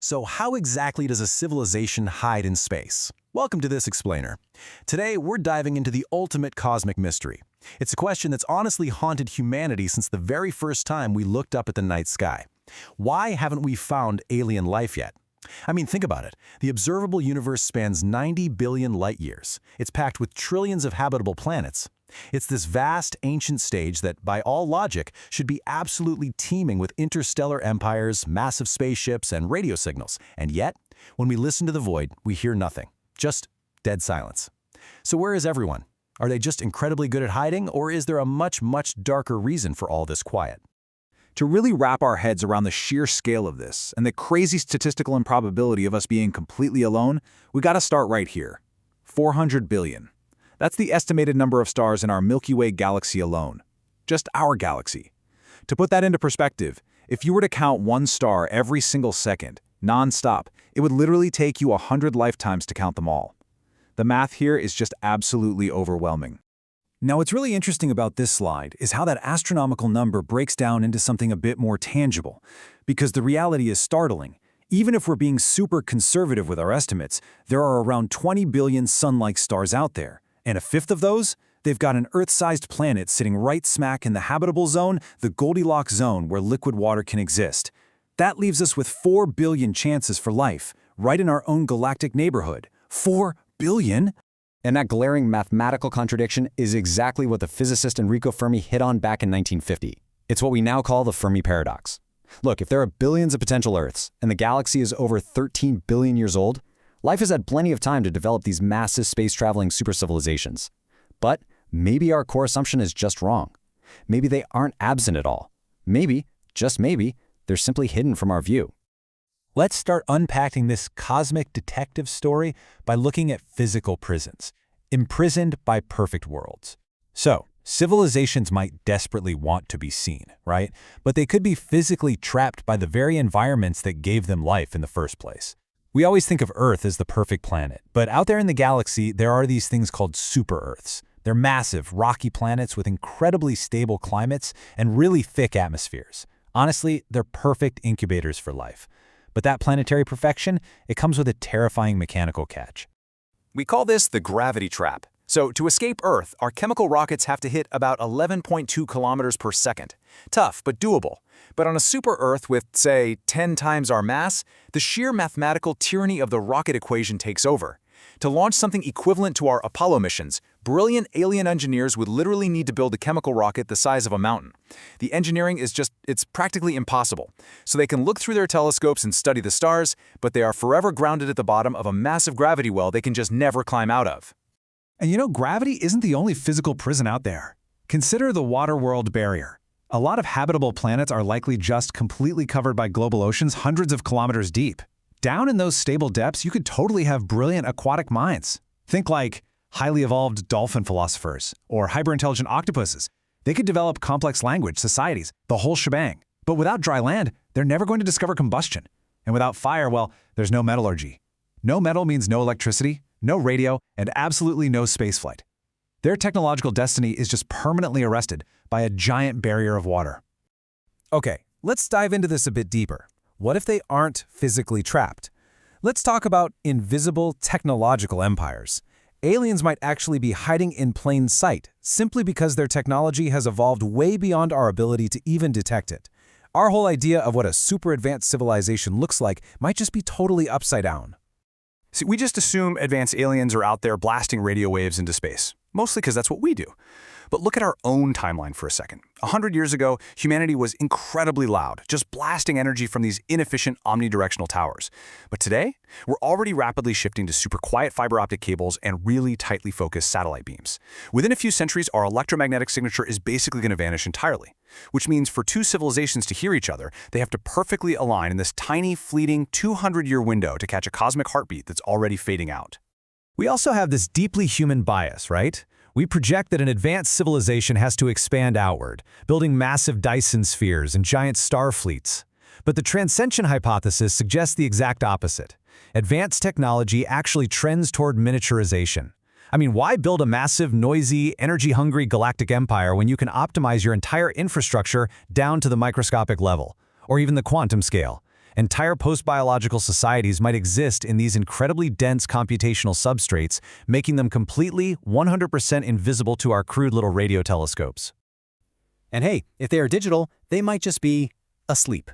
So how exactly does a civilization hide in space? Welcome to this explainer. Today, we're diving into the ultimate cosmic mystery. It's a question that's honestly haunted humanity since the very first time we looked up at the night sky. Why haven't we found alien life yet? I mean, think about it. The observable universe spans 90 billion light-years. It's packed with trillions of habitable planets. It's this vast, ancient stage that, by all logic, should be absolutely teeming with interstellar empires, massive spaceships, and radio signals. And yet, when we listen to the void, we hear nothing. Just dead silence. So where is everyone? Are they just incredibly good at hiding, or is there a much, much darker reason for all this quiet? To really wrap our heads around the sheer scale of this and the crazy statistical improbability of us being completely alone, we gotta start right here. 400 billion. That's the estimated number of stars in our Milky Way galaxy alone. Just our galaxy. To put that into perspective, if you were to count one star every single second, non-stop, it would literally take you 100 lifetimes to count them all. The math here is just absolutely overwhelming. Now, what's really interesting about this slide is how that astronomical number breaks down into something a bit more tangible, because the reality is startling. Even if we're being super conservative with our estimates, there are around 20 billion sun-like stars out there, and a fifth of those, they've got an Earth-sized planet sitting right smack in the habitable zone, the Goldilocks zone where liquid water can exist. That leaves us with 4 billion chances for life, right in our own galactic neighborhood. 4 billion? And that glaring mathematical contradiction is exactly what the physicist Enrico Fermi hit on back in 1950. It's what we now call the Fermi Paradox. Look, if there are billions of potential Earths, and the galaxy is over 13 billion years old, life has had plenty of time to develop these massive space-traveling supercivilizations. But maybe our core assumption is just wrong. Maybe they aren't absent at all. Maybe, just maybe, they're simply hidden from our view. Let's start unpacking this cosmic detective story by looking at physical prisons, imprisoned by perfect worlds. So, civilizations might desperately want to be seen, right? But they could be physically trapped by the very environments that gave them life in the first place. We always think of Earth as the perfect planet, but out there in the galaxy, there are these things called super-Earths. They're massive, rocky planets with incredibly stable climates and really thick atmospheres. Honestly, they're perfect incubators for life. But that planetary perfection, it comes with a terrifying mechanical catch. We call this the gravity trap. So to escape Earth, our chemical rockets have to hit about 11.2 kilometers per second. Tough, but doable. But on a super-Earth with, say, 10 times our mass, the sheer mathematical tyranny of the rocket equation takes over. To launch something equivalent to our Apollo missions, brilliant alien engineers would literally need to build a chemical rocket the size of a mountain. The engineering is it's practically impossible. So they can look through their telescopes and study the stars, but they are forever grounded at the bottom of a massive gravity well they can just never climb out of. And you know, gravity isn't the only physical prison out there. Consider the water-world barrier. A lot of habitable planets are likely just completely covered by global oceans hundreds of kilometers deep. Down in those stable depths, you could totally have brilliant aquatic minds. Think like highly evolved dolphin philosophers or hyper-intelligent octopuses. They could develop complex language, societies, the whole shebang. But without dry land, they're never going to discover combustion. And without fire, well, there's no metallurgy. No metal means no electricity, no radio, and absolutely no spaceflight. Their technological destiny is just permanently arrested by a giant barrier of water. Okay, let's dive into this a bit deeper. What if they aren't physically trapped? Let's talk about invisible technological empires. Aliens might actually be hiding in plain sight, simply because their technology has evolved way beyond our ability to even detect it. Our whole idea of what a super advanced civilization looks like might just be totally upside down. See, we just assume advanced aliens are out there blasting radio waves into space, mostly because that's what we do. But look at our own timeline for a second. 100 years ago, humanity was incredibly loud, just blasting energy from these inefficient omnidirectional towers. But today, we're already rapidly shifting to super quiet fiber optic cables and really tightly focused satellite beams. Within a few centuries, our electromagnetic signature is basically going to vanish entirely, which means for two civilizations to hear each other, they have to perfectly align in this tiny, fleeting 200-year window to catch a cosmic heartbeat that's already fading out. We also have this deeply human bias, right? We project that an advanced civilization has to expand outward, building massive Dyson spheres and giant star fleets. But the transcension hypothesis suggests the exact opposite. Advanced technology actually trends toward miniaturization. I mean, why build a massive, noisy, energy-hungry galactic empire when you can optimize your entire infrastructure down to the microscopic level, or even the quantum scale? Entire post-biological societies might exist in these incredibly dense computational substrates, making them completely, 100% invisible to our crude little radio telescopes. And hey, if they are digital, they might just be asleep.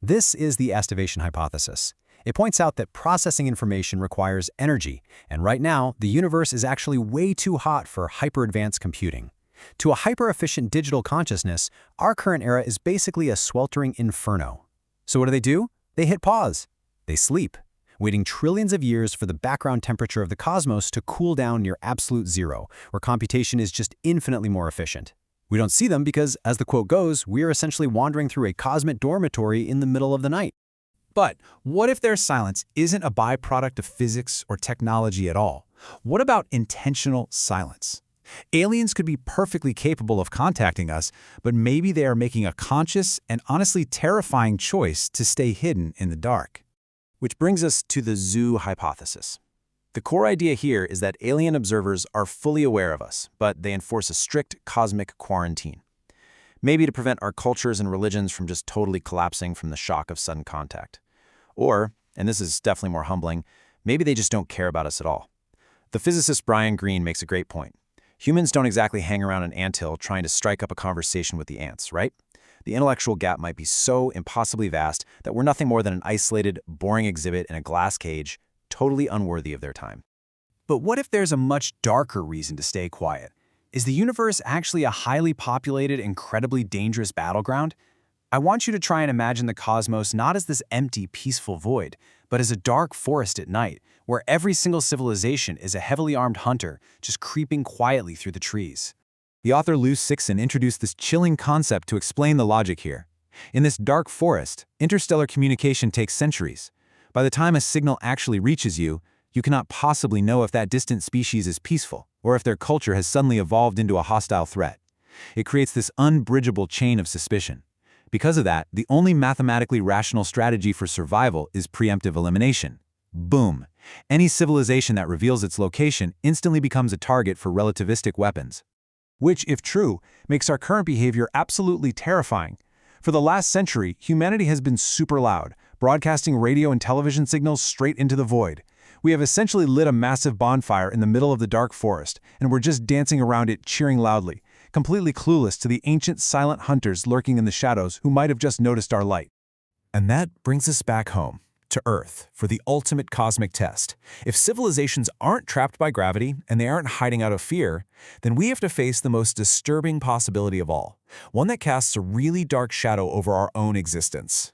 This is the estivation hypothesis. It points out that processing information requires energy, and right now, the universe is actually way too hot for hyper-advanced computing. To a hyper-efficient digital consciousness, our current era is basically a sweltering inferno. So what do? They hit pause. They sleep, waiting trillions of years for the background temperature of the cosmos to cool down near absolute zero, where computation is just infinitely more efficient. We don't see them because, as the quote goes, we are essentially wandering through a cosmic dormitory in the middle of the night. But what if their silence isn't a byproduct of physics or technology at all? What about intentional silence? Aliens could be perfectly capable of contacting us, but maybe they are making a conscious and honestly terrifying choice to stay hidden in the dark. Which brings us to the zoo hypothesis. The core idea here is that alien observers are fully aware of us, but they enforce a strict cosmic quarantine. Maybe to prevent our cultures and religions from just totally collapsing from the shock of sudden contact. Or, and this is definitely more humbling, maybe they just don't care about us at all. The physicist Brian Greene makes a great point. Humans don't exactly hang around an anthill trying to strike up a conversation with the ants, right? The intellectual gap might be so impossibly vast that we're nothing more than an isolated, boring exhibit in a glass cage, totally unworthy of their time. But what if there's a much darker reason to stay quiet? Is the universe actually a highly populated, incredibly dangerous battleground? I want you to try and imagine the cosmos not as this empty, peaceful void, but as a dark forest at night, where every single civilization is a heavily armed hunter just creeping quietly through the trees. The author Lou Sixon introduced this chilling concept to explain the logic here. In this dark forest, interstellar communication takes centuries. By the time a signal actually reaches you, you cannot possibly know if that distant species is peaceful or if their culture has suddenly evolved into a hostile threat. It creates this unbridgeable chain of suspicion. Because of that, the only mathematically rational strategy for survival is preemptive elimination. Boom! Any civilization that reveals its location instantly becomes a target for relativistic weapons. Which, if true, makes our current behavior absolutely terrifying. For the last century, humanity has been super loud, broadcasting radio and television signals straight into the void. We have essentially lit a massive bonfire in the middle of the dark forest, and we're just dancing around it, cheering loudly, completely clueless to the ancient silent hunters lurking in the shadows who might have just noticed our light. And that brings us back home, to Earth, for the ultimate cosmic test. If civilizations aren't trapped by gravity and they aren't hiding out of fear, then we have to face the most disturbing possibility of all, one that casts a really dark shadow over our own existence.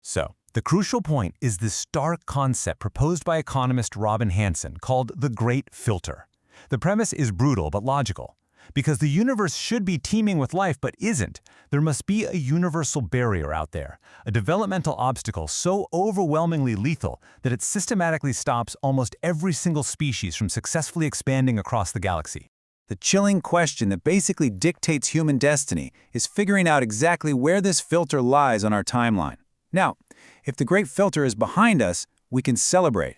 So, the crucial point is this stark concept proposed by economist Robin Hanson called the Great Filter. The premise is brutal but logical. Because the universe should be teeming with life but isn't, there must be a universal barrier out there, a developmental obstacle so overwhelmingly lethal that it systematically stops almost every single species from successfully expanding across the galaxy. The chilling question that basically dictates human destiny is figuring out exactly where this filter lies on our timeline. Now, if the Great Filter is behind us, we can celebrate.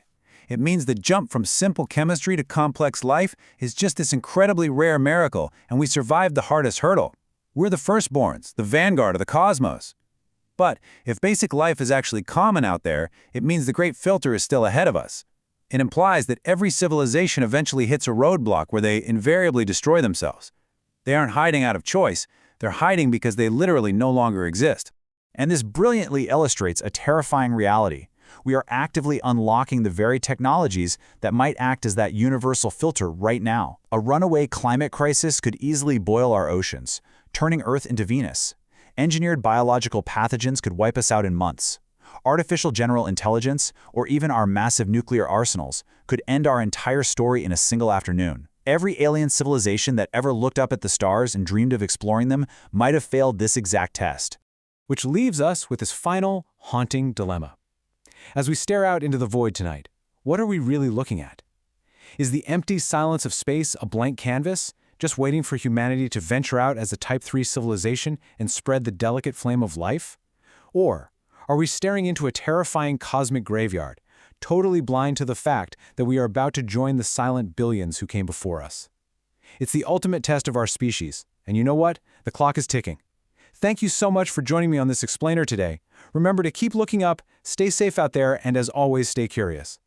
It means the jump from simple chemistry to complex life is just this incredibly rare miracle, and we survived the hardest hurdle. We're the firstborns, the vanguard of the cosmos. But if basic life is actually common out there, it means the Great Filter is still ahead of us. It implies that every civilization eventually hits a roadblock where they invariably destroy themselves. They aren't hiding out of choice, they're hiding because they literally no longer exist. And this brilliantly illustrates a terrifying reality. We are actively unlocking the very technologies that might act as that universal filter right now. A runaway climate crisis could easily boil our oceans, turning Earth into Venus. Engineered biological pathogens could wipe us out in months. Artificial general intelligence, or even our massive nuclear arsenals, could end our entire story in a single afternoon. Every alien civilization that ever looked up at the stars and dreamed of exploring them might have failed this exact test. Which leaves us with this final, haunting dilemma. As we stare out into the void tonight, what are we really looking at? Is the empty silence of space a blank canvas, just waiting for humanity to venture out as a Type 3 civilization and spread the delicate flame of life? Or are we staring into a terrifying cosmic graveyard, totally blind to the fact that we are about to join the silent billions who came before us? It's the ultimate test of our species, and you know what? The clock is ticking. Thank you so much for joining me on this explainer today. Remember to keep looking up, stay safe out there, and as always, stay curious.